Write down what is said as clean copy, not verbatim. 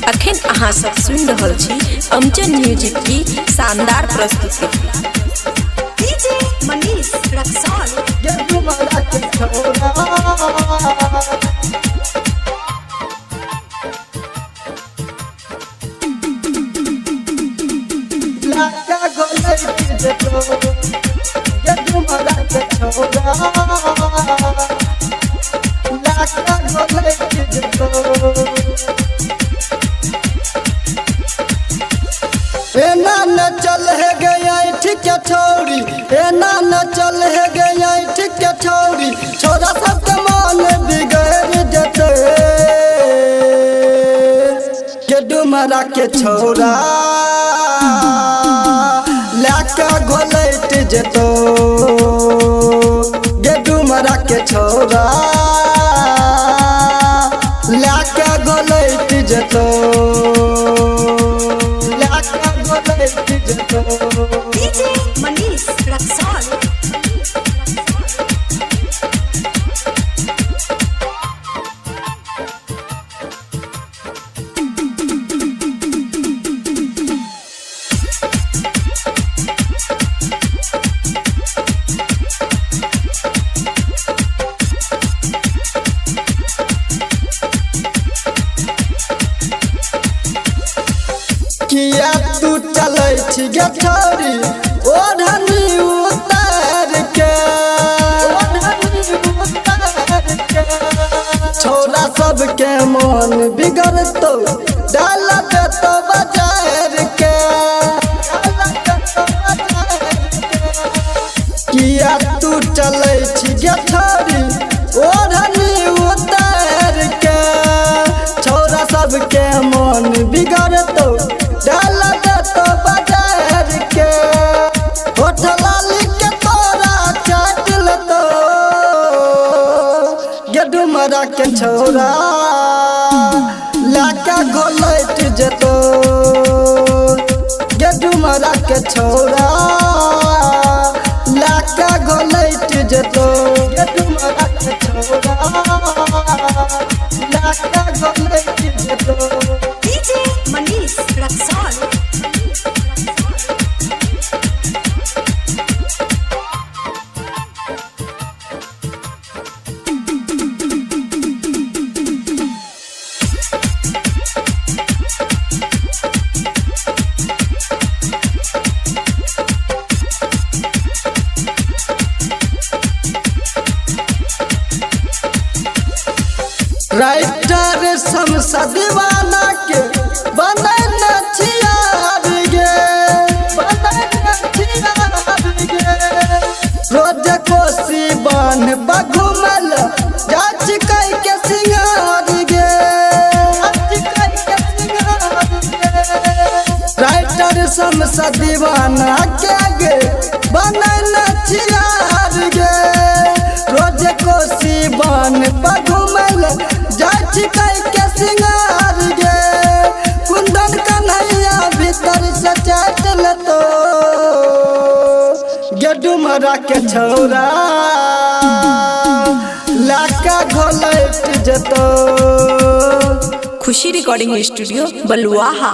अखन अहाँ सब सुन रहल छी अमजन म्यूजिक की शानदार प्रस्तुति। डीजे मनीष रक्सौल एना न चल है गया ठीक है छोरी, एना न चल है गया ठीक है छोरी, छोरा सबके मन बिगड़ जते के डुमरा के छोरा लाका घोलैट जतो गे डुमरा के छोरा लाका घोलैट जतो डीजे मनीष रक्सौल किया तू चलै छी गे छोरी ओढ़नी उतार के, छोरा सबके मन बिगड़तो डाल देतो बाजार के। किया तू चलै छी गे छोरी ओढ़नी उतार के, छोरा सबके मन बिगड़तो डाल देतो बाजार के। होठ लाली के तोरा चाट लेतो गे डुमरा के छोरा लाका घोलैट जतो गे डुमरा के छोरा लाका घोलैट जतो गे डुमरा के छोरा लाका घोलैट जतो। डीजे मनीष रक्सौल राइटर समसा दीवाना के बनल छियार गे, रोज कोसी बन बघुमल जाच कई के सिंगार गे। राइटर समसा दीवाना के गे बनल छियार गे, रोज कोसी बन बघुमल जाच कई के सिंगार गे। कुंदन कन्हैया भीतर से चाट लेतो गे डुमरा के छोरा लाका घोलैट जतो। खुशी रिकॉर्डिंग स्टूडियो बलुआहा।